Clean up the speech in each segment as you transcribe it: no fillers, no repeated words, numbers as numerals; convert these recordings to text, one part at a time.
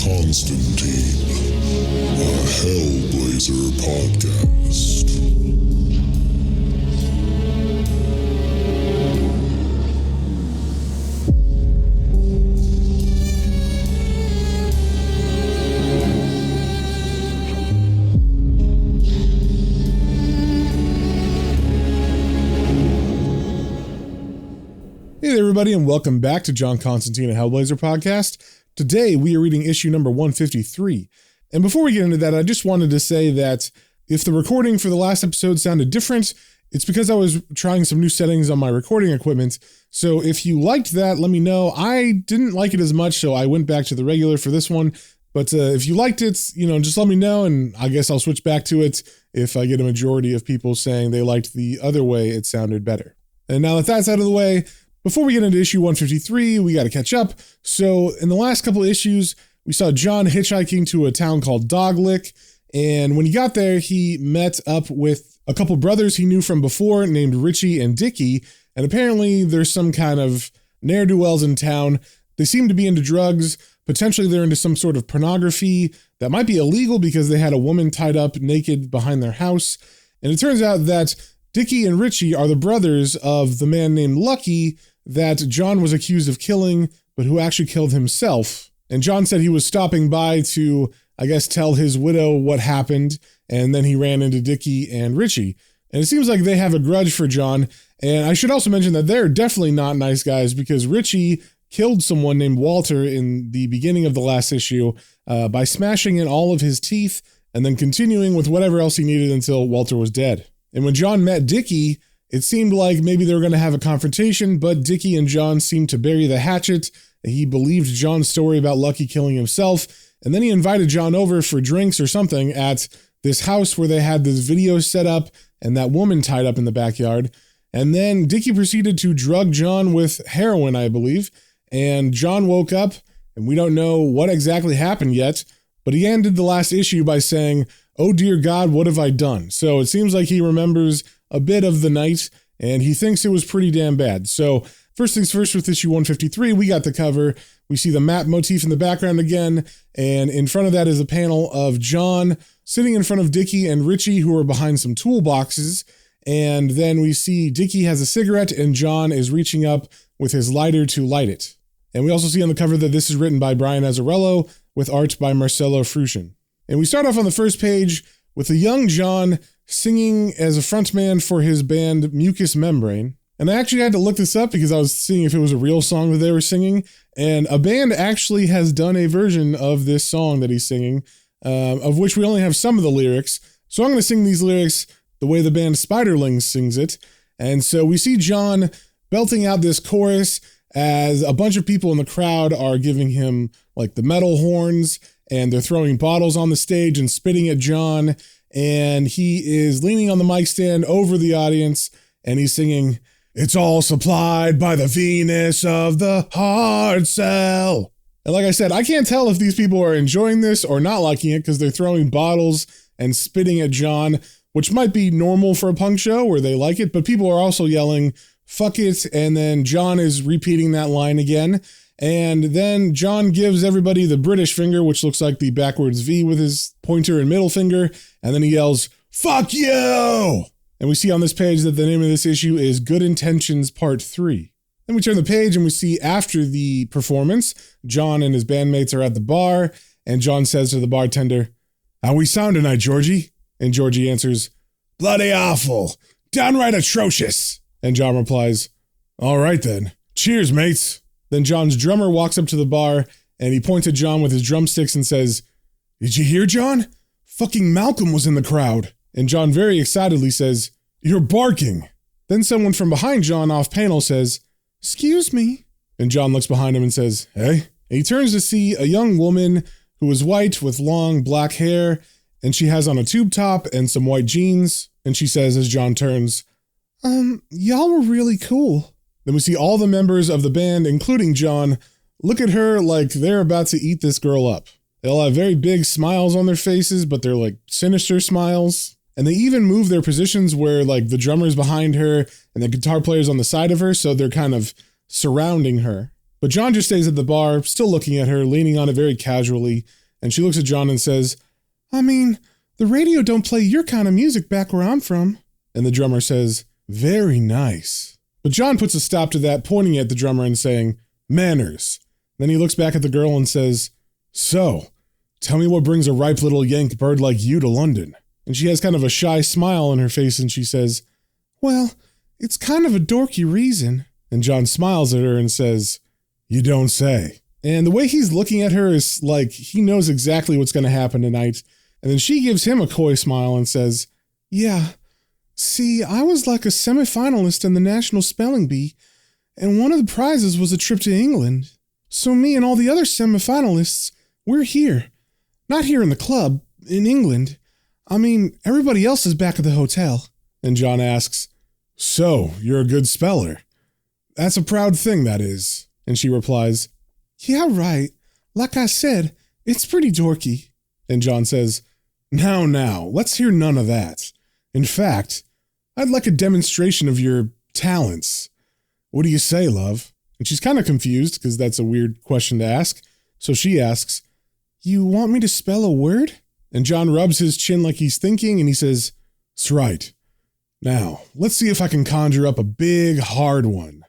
Constantine, a Hellblazer podcast. Hey there, everybody, and welcome back to John Constantine, a Hellblazer podcast. Today, we are reading issue number 153. And before we get into that, I just wanted to say that if the recording for the last episode sounded different, it's because I was trying some new settings on my recording equipment. So if you liked that, let me know. I didn't like it as much, so I went back to the regular for this one. But if you liked it, just let me know, and I guess I'll switch back to it if I get a majority of people saying they liked the other way it sounded better. And now that that's out of the way, before we get into issue 153, we got to catch up. So in the last couple of issues, we saw John hitchhiking to a town called Doglick. And when he got there, he met up with a couple brothers he knew from before named Ritchie and Dickie. And apparently there's some kind of ne'er-do-wells in town. They seem to be into drugs. Potentially they're into some sort of pornography that might be illegal because they had a woman tied up naked behind their house. And it turns out that Dickie and Ritchie are the brothers of the man named Lucky that John was accused of killing, but who actually killed himself. And John said he was stopping by to, I guess, tell his widow what happened, and then he ran into Dickie and Ritchie. And it seems like they have a grudge for John. And I should also mention that they're definitely not nice guys because Ritchie killed someone named Walter in the beginning of the last issue by smashing in all of his teeth and then continuing with whatever else he needed until Walter was dead. And when John met Dickie, it seemed like maybe they were going to have a confrontation, but Dickie and John seemed to bury the hatchet. He believed John's story about Lucky killing himself, and then he invited John over for drinks or something at this house where they had this video set up and that woman tied up in the backyard. And then Dickie proceeded to drug John with heroin, I believe, and John woke up, and we don't know what exactly happened yet, but he ended the last issue by saying, "Oh dear God, what have I done?" So it seems like he remembers a bit of the night, and he thinks it was pretty damn bad. So first things first, with issue 153, we got the cover. We see the map motif in the background again, and in front of that is a panel of John sitting in front of Dickie and Ritchie, who are behind some toolboxes. And then we see Dickie has a cigarette, and John is reaching up with his lighter to light it. And we also see on the cover that this is written by Brian Azzarello with art by Marcelo Fruscian. And we start off on the first page with a young John singing as a frontman for his band Mucous Membrane. And I actually had to look this up because I was seeing if it was a real song that they were singing. And a band actually has done a version of this song that he's singing, of which we only have some of the lyrics. So I'm going to sing these lyrics the way the band Spiderlings sings it. And so we see John belting out this chorus as a bunch of people in the crowd are giving him like the metal horns, and they're throwing bottles on the stage and spitting at John. And he is leaning on the mic stand over the audience, and he's singing, "It's all supplied by the Venus of the hard cell." And like I said, I can't tell if these people are enjoying this or not liking it because they're throwing bottles and spitting at John, which might be normal for a punk show where they like it, but people are also yelling, "Fuck it," and then John is repeating that line again. And then John gives everybody the British finger, which looks like the backwards V with his pointer and middle finger. And then he yells, "Fuck you!" And we see on this page that the name of this issue is Good Intentions Part 3. Then we turn the page and we see after the performance, John and his bandmates are at the bar. And John says to the bartender, "How we sound tonight, Georgie?" And Georgie answers, "Bloody awful. Downright atrocious." And John replies, "All right then. Cheers, mates." Then John's drummer walks up to the bar, and he points at John with his drumsticks and says, "Did you hear, John? Fucking Malcolm was in the crowd." And John very excitedly says, "You're barking." Then someone from behind John off panel says, "Excuse me." And John looks behind him and says, "Hey." And he turns to see a young woman who is white with long black hair, and she has on a tube top and some white jeans. And she says as John turns, "Y'all were really cool." Then we see all the members of the band, including John, look at her like they're about to eat this girl up. They'll have very big smiles on their faces, but they're like sinister smiles. And they even move their positions where like the drummer's behind her and the guitar player's on the side of her, so they're kind of surrounding her. But John just stays at the bar, still looking at her, leaning on it very casually, and she looks at John and says, I mean, the radio don't play your kind of music back where I'm from. And the drummer says, very nice. But John puts a stop to that, pointing at the drummer and saying, manners. Then he looks back at the girl and says, so, tell me what brings a ripe little Yank bird like you to London. And she has kind of a shy smile on her face and she says, well, it's kind of a dorky reason. And John smiles at her and says, you don't say. And the way he's looking at her is like he knows exactly what's going to happen tonight. And then she gives him a coy smile and says, yeah, see, I was like a semifinalist in the National Spelling Bee, and one of the prizes was a trip to England. So me and all the other semifinalists, we're here. Not here in the club, in England. I mean, everybody else is back at the hotel. And John asks, so, you're a good speller. That's a proud thing, that is. And she replies, yeah, right. Like I said, it's pretty dorky. And John says, now, let's hear none of that. In fact, I'd like a demonstration of your talents. What do you say, love? And she's kind of confused because that's a weird question to ask. So she asks, you want me to spell a word? And John rubs his chin like he's thinking and he says, that's right. Now, let's see if I can conjure up a big, hard one.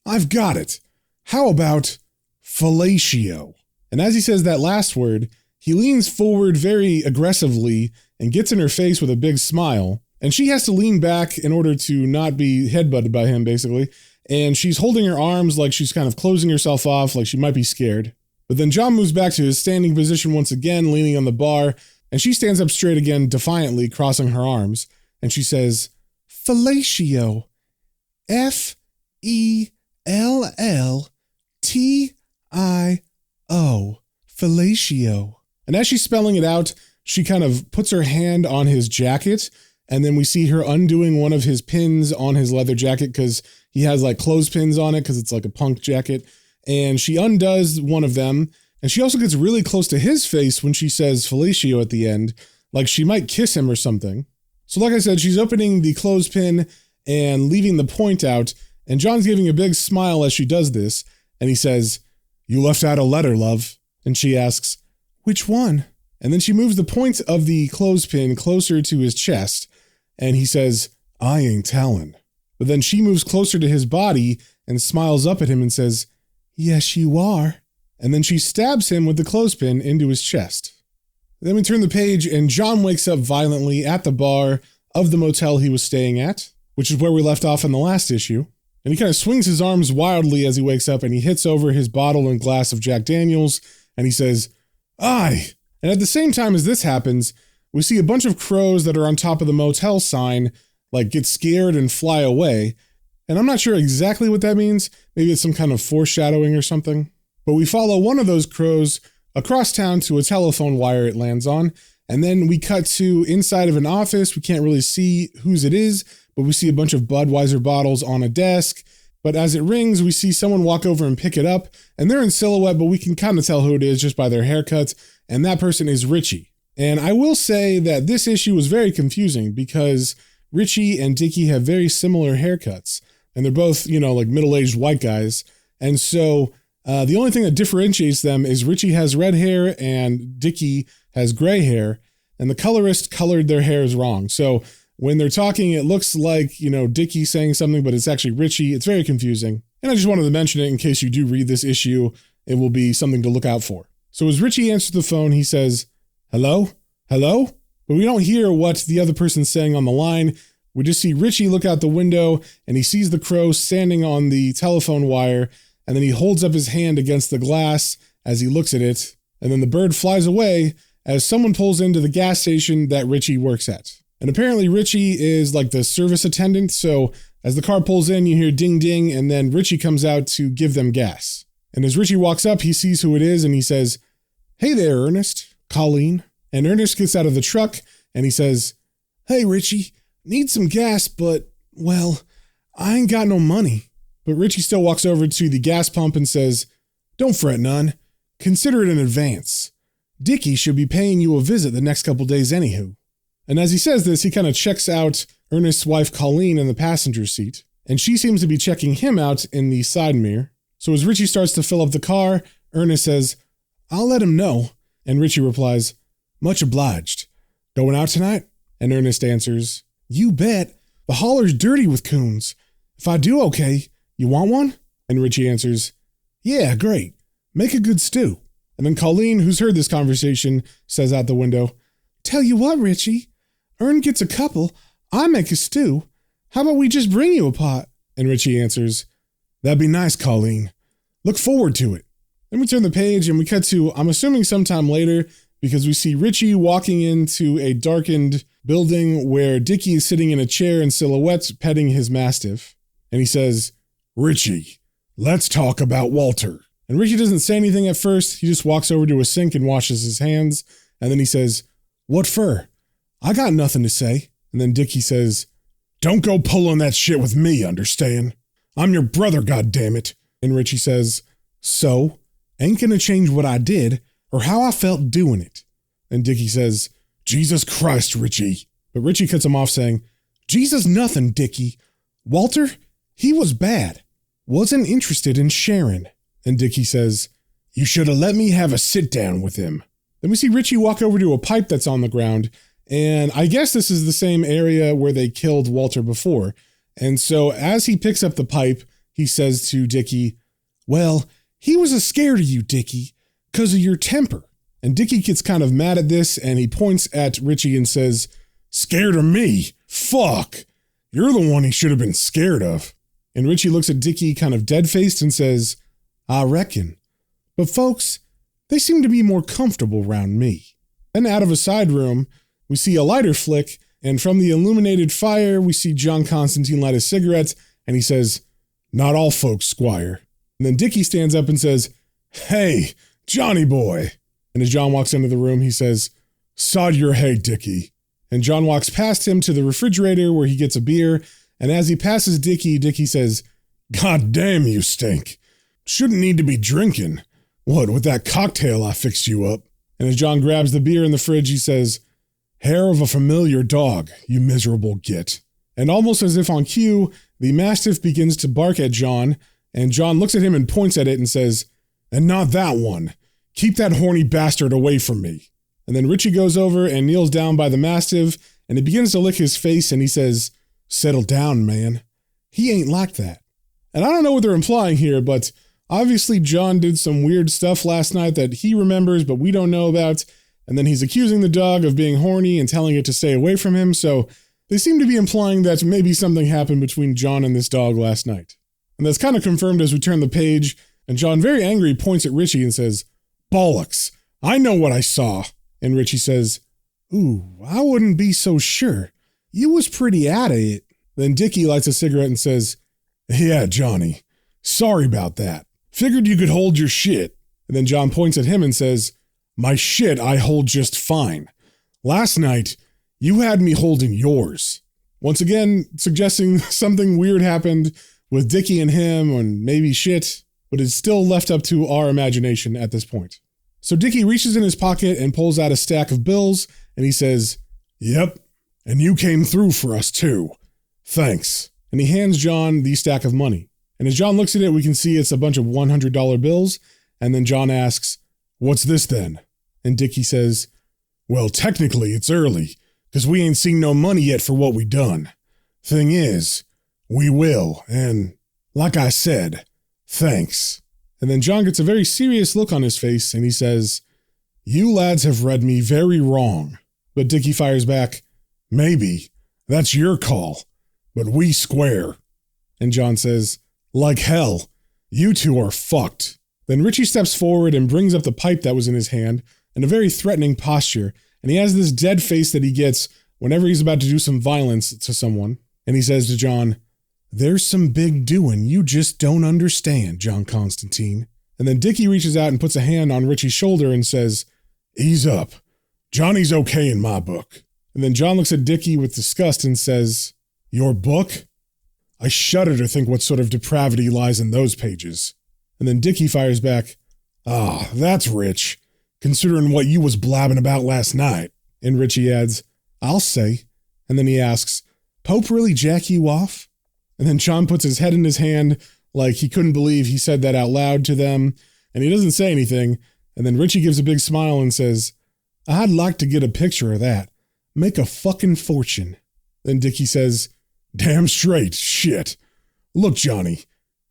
I've got it. How about fellatio? And as he says that last word, he leans forward very aggressively and gets in her face with a big smile. And she has to lean back in order to not be headbutted by him, basically. And she's holding her arms like she's kind of closing herself off, like she might be scared. But then John moves back to his standing position once again, leaning on the bar. And she stands up straight again, defiantly, crossing her arms. And she says, fellatio. F-E-L-L-T-I-O. Fellatio. And as she's spelling it out, she kind of puts her hand on his jacket, and then we see her undoing one of his pins on his leather jacket because he has like clothespins on it because it's like a punk jacket. And she undoes one of them, and she also gets really close to his face when she says fellatio at the end, like she might kiss him or something. So like I said, she's opening the clothespin and leaving the point out, and John's giving a big smile as she does this, and he says, you left out a letter, love. And she asks, which one? And then she moves the point of the clothespin closer to his chest, and he says, I ain't tellin'. But then she moves closer to his body and smiles up at him and says, yes, you are. And then she stabs him with the clothespin into his chest. Then we turn the page, and John wakes up violently at the bar of the motel he was staying at, which is where we left off in the last issue. And he kind of swings his arms wildly as he wakes up, and he hits over his bottle and glass of Jack Daniels, and he says, aye. And at the same time as this happens, we see a bunch of crows that are on top of the motel sign, like get scared and fly away. And I'm not sure exactly what that means. Maybe it's some kind of foreshadowing or something. But we follow one of those crows across town to a telephone wire it lands on. And then we cut to inside of an office. We can't really see whose it is, but we see a bunch of Budweiser bottles on a desk. But as it rings, we see someone walk over and pick it up. And they're in silhouette, but we can kind of tell who it is just by their haircuts. And that person is Ritchie. And I will say that this issue was very confusing because Ritchie and Dickie have very similar haircuts. And they're both, like middle-aged white guys. And so the only thing that differentiates them is Ritchie has red hair and Dickie has gray hair. And the colorist colored their hairs wrong. So when they're talking, it looks like, Dickie saying something, but it's actually Ritchie. It's very confusing. And I just wanted to mention it in case you do read this issue. It will be something to look out for. So as Ritchie answers the phone, he says, hello? Hello? But we don't hear what the other person's saying on the line. We just see Ritchie look out the window and he sees the crow standing on the telephone wire. And then he holds up his hand against the glass as he looks at it. And then the bird flies away as someone pulls into the gas station that Ritchie works at. And apparently Ritchie is like the service attendant. So as the car pulls in, you hear ding, ding, and then Ritchie comes out to give them gas. And as Ritchie walks up, he sees who it is and he says, hey there, Ernest, Colleen. And Ernest gets out of the truck and he says, hey, Ritchie, need some gas, but, well, I ain't got no money. But Ritchie still walks over to the gas pump and says, don't fret none. Consider it in advance. Dickie should be paying you a visit the next couple days anywho. And as he says this, he kind of checks out Ernest's wife, Colleen, in the passenger seat. and she seems to be checking him out in the side mirror. So as Ritchie starts to fill up the car, Ernest says, "I'll let him know." And Ritchie replies, "Much obliged. Going out tonight?" And Ernest answers, "You bet. The holler's dirty with coons. If I do okay, you want one?" And Ritchie answers, "Yeah, great. Make a good stew." And then Colleen, who's heard this conversation, says out the window, "Tell you what, Ritchie, Ern gets a couple, I make a stew. How about we just bring you a pot?" And Ritchie answers, "That'd be nice, Colleen. Look forward to it." Then we turn the page and we cut to, I'm assuming sometime later, because we see Ritchie walking into a darkened building where Dickie is sitting in a chair in silhouette petting his mastiff. And he says, "Ritchie, let's talk about Walter." And Ritchie doesn't say anything at first. He just walks over to a sink and washes his hands. And then he says, "What for? I got nothing to say." And then Dickie says, "Don't go pulling that shit with me, understand? I'm your brother, goddammit." And Ritchie says, "So, ain't gonna change what I did or how I felt doing it." And Dickie says, "Jesus Christ, Ritchie." But Ritchie cuts him off saying, "Jesus nothing, Dickie. Walter, he was bad. Wasn't interested in sharing." And Dickie says, "You should have let me have a sit down with him." Then we see Ritchie walk over to a pipe that's on the ground, and I guess this is the same area where they killed Walter before. And so as he picks up the pipe, he says to Dickie, "Well, he was a scared of you, Dickie, 'cause of your temper." And Dickie gets kind of mad at this, and he points at Ritchie and says, "Scared of me? Fuck! You're the one he should have been scared of." And Ritchie looks at Dickie kind of dead-faced and says, "I reckon. But folks, they seem to be more comfortable around me." Then out of a side room, we see a lighter flick, and from the illuminated fire, we see John Constantine light a cigarette, and he says, "Not all folks, Squire." And then Dickie stands up and says, "Hey, Johnny boy." And as John walks into the room, he says, "Sod your hay, Dickie." And John walks past him to the refrigerator where he gets a beer, and as he passes Dickie, Dickie says, "God damn, you stink. Shouldn't need to be drinking. What, with that cocktail I fixed you up?" And as John grabs the beer in the fridge, he says, "Hair of a familiar dog, you miserable git." And almost as if on cue, the mastiff begins to bark at John, and John looks at him and points at it and says, "And not that one. Keep that horny bastard away from me." And then Ritchie goes over and kneels down by the mastiff, and he begins to lick his face, and he says, "Settle down, man. He ain't like that." And I don't know what they're implying here, but obviously John did some weird stuff last night that he remembers but we don't know about, and then he's accusing the dog of being horny and telling it to stay away from him, so they seem to be implying that maybe something happened between John and this dog last night. And that's kind of confirmed as we turn the page, and John, very angry, points at Ritchie and says, "Bollocks, I know what I saw." And Ritchie says, "Ooh, I wouldn't be so sure. You was pretty out of it." Then Dickie lights a cigarette and says, "Yeah, Johnny, sorry about that. Figured you could hold your shit." And then John points at him and says, "My shit I hold just fine. Last night, you had me holding yours." Once again, suggesting something weird happened with Dickie and him, and maybe shit, but it's still left up to our imagination at this point. So Dickie reaches in his pocket and pulls out a stack of bills, and he says, "Yep, and you came through for us too. Thanks." And he hands John the stack of money. And as John looks at it, we can see it's a bunch of $100 bills, and then John asks, "What's this then?" And Dickie says, "Well, technically it's early, 'cause we ain't seen no money yet for what we done. Thing is, we will, and like I said, thanks." And then John gets a very serious look on his face, and he says, "You lads have read me very wrong." But Dickie fires back, "Maybe. That's your call. But we square." And John says, "Like hell. You two are fucked." Then Ritchie steps forward and brings up the pipe that was in his hand in a very threatening posture, and he has this dead face that he gets whenever he's about to do some violence to someone. And he says to John, "There's some big doing you just don't understand, John Constantine." And then Dickie reaches out and puts a hand on Ritchie's shoulder and says, "Ease up. Johnny's okay in my book." And then John looks at Dickie with disgust and says, "Your book? I shudder to think what sort of depravity lies in those pages." And then Dickie fires back, "Ah, that's rich, considering what you was blabbing about last night." And Ritchie adds, "I'll say." And then he asks, "Pope really jack you off?" And then John puts his head in his hand like he couldn't believe he said that out loud to them. And he doesn't say anything. And then Richie gives a big smile and says, I'd like to get a picture of that. Make a fucking fortune. Then Dickie says, damn straight, shit. Look, Johnny,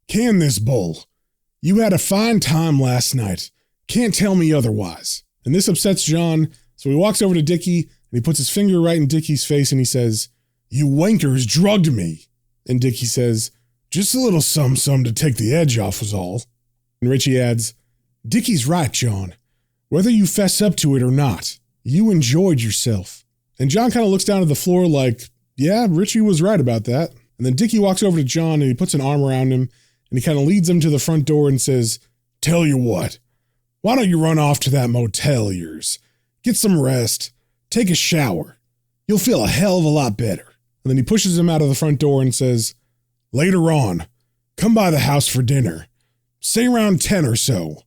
can this bull. You had a fine time last night. Can't tell me otherwise. And this upsets John, so he walks over to Dickie and he puts his finger right in Dickie's face and he says, you wankers drugged me. And Dickie says, just a little some to take the edge off was all. And Richie adds, Dickie's right, John. Whether you fess up to it or not, you enjoyed yourself. And John kind of looks down at the floor like, yeah, Richie was right about that. And then Dickie walks over to John and he puts an arm around him and he kind of leads him to the front door and says, tell you what, why don't you run off to that motel of yours? Get some rest, take a shower. You'll feel a hell of a lot better. And then he pushes him out of the front door and says, later on, come by the house for dinner. Say around 10 or so.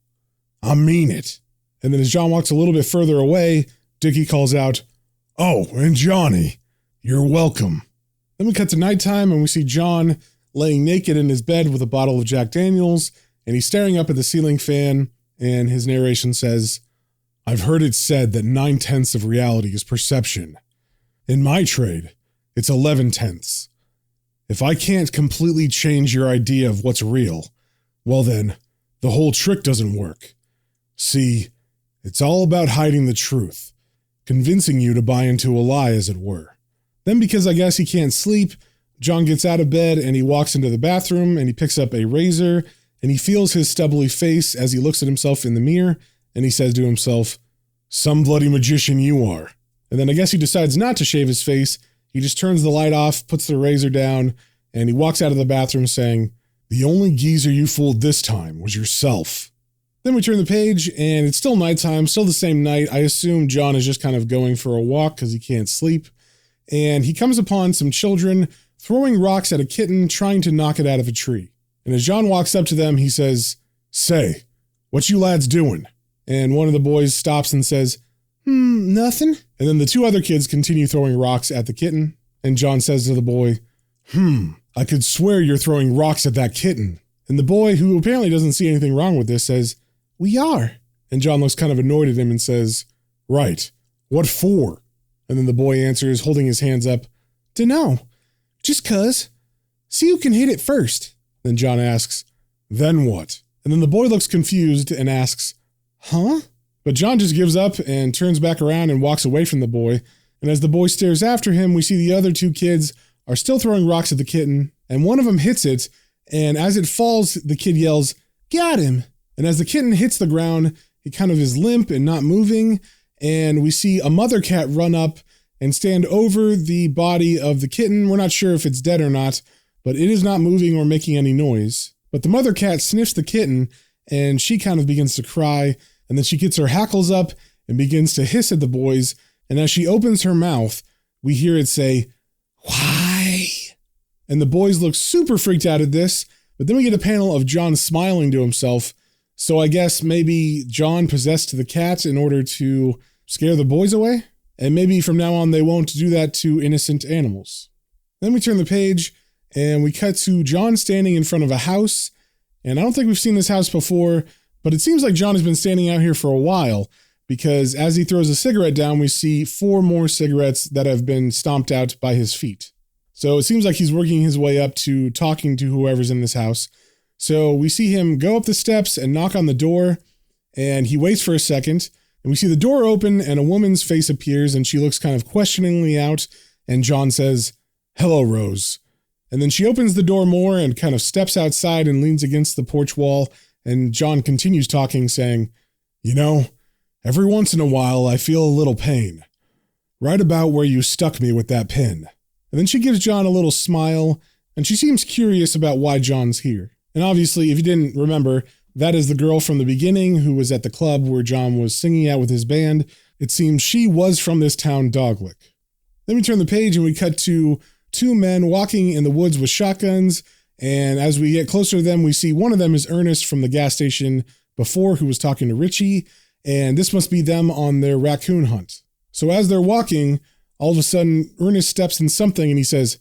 I mean it. And then as John walks a little bit further away, Dickie calls out, oh, and Johnny, you're welcome. Then we cut to nighttime and we see John laying naked in his bed with a bottle of Jack Daniels, and he's staring up at the ceiling fan, and his narration says, I've heard it said that 9/10 of reality is perception. In my trade, it's 11/10. If I can't completely change your idea of what's real, well then, the whole trick doesn't work. See, it's all about hiding the truth, convincing you to buy into a lie, as it were. Then, because I guess he can't sleep, John gets out of bed and he walks into the bathroom and he picks up a razor and he feels his stubbly face as he looks at himself in the mirror and he says to himself, some bloody magician you are. And then I guess he decides not to shave his face. He just turns the light off, puts the razor down, and he walks out of the bathroom saying, the only geezer you fooled this time was yourself. Then we turn the page, and it's still nighttime, still the same night. I assume John is just kind of going for a walk because he can't sleep. And he comes upon some children throwing rocks at a kitten, trying to knock it out of a tree. And as John walks up to them, he says, say, what you lads doing? And one of the boys stops and says, nothing. And then the two other kids continue throwing rocks at the kitten. And John says to the boy, I could swear you're throwing rocks at that kitten. And the boy, who apparently doesn't see anything wrong with this, says, we are. And John looks kind of annoyed at him and says, right, what for? And then the boy answers, holding his hands up, dunno, just 'cause. See who can hit it first. Then John asks, then what? And then the boy looks confused and asks, huh? But John just gives up and turns back around and walks away from the boy. And as the boy stares after him, we see the other two kids are still throwing rocks at the kitten, and one of them hits it, and as it falls, the kid yells, got him. And as the kitten hits the ground, he kind of is limp and not moving, and we see a mother cat run up and stand over the body of the kitten. We're not sure if it's dead or not, but it is not moving or making any noise. But the mother cat sniffs the kitten, and she kind of begins to cry, and then she gets her hackles up and begins to hiss at the boys, and as she opens her mouth, we hear it say, why? And the boys look super freaked out at this, but then we get a panel of John smiling to himself. So I guess maybe John possessed the cat in order to scare the boys away? And maybe from now on they won't do that to innocent animals. Then we turn the page and we cut to John standing in front of a house. And I don't think we've seen this house before, but it seems like John has been standing out here for a while, because as he throws a cigarette down, we see 4 more cigarettes that have been stomped out by his feet. So it seems like he's working his way up to talking to whoever's in this house. So we see him go up the steps and knock on the door, and he waits for a second, and we see the door open and a woman's face appears, and she looks kind of questioningly out, and John says, hello, Rose. And then she opens the door more and kind of steps outside and leans against the porch wall, and John continues talking, saying, you know, every once in a while I feel a little pain, right about where you stuck me with that pin. And then she gives John a little smile, and she seems curious about why John's here. And obviously, if you didn't remember, that is the girl from the beginning who was at the club where John was singing out with his band. It seems she was from this town, Doglick. Then we turn the page and we cut to 2 men walking in the woods with shotguns. And as we get closer to them, we see one of them is Ernest from the gas station before, who was talking to Richie. And this must be them on their raccoon hunt. So as they're walking, all of a sudden, Ernest steps in something and he says,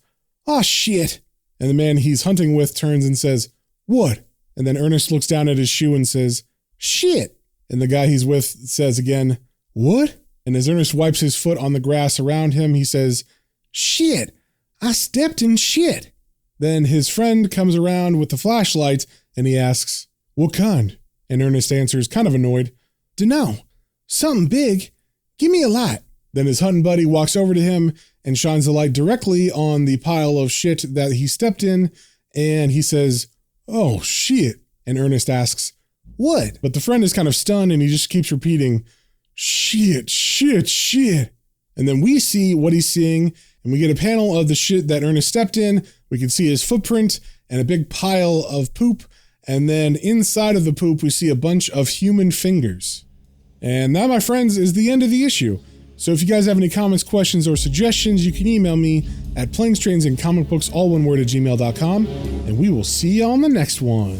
"Aw, shit." And the man he's hunting with turns and says, "What?" And then Ernest looks down at his shoe and says, "Shit." And the guy he's with says again, "What?" And as Ernest wipes his foot on the grass around him, he says, "Shit, I stepped in shit." Then his friend comes around with the flashlight and he asks, "What kind?" And Ernest answers, kind of annoyed, "Dunno, something big. Give me a light." Then his hunting buddy walks over to him and shines the light directly on the pile of shit that he stepped in, and he says, "Oh, shit." And Ernest asks, "What?" But the friend is kind of stunned and he just keeps repeating, "Shit, shit, shit." And then we see what he's seeing, and we get a panel of the shit that Ernest stepped in. We can see his footprint and a big pile of poop. And then inside of the poop, we see a bunch of human fingers. And that, my friends, is the end of the issue. So if you guys have any comments, questions, or suggestions, you can email me at planestrains and comicbooks, all one word, @gmail.com. And we will see you on the next one.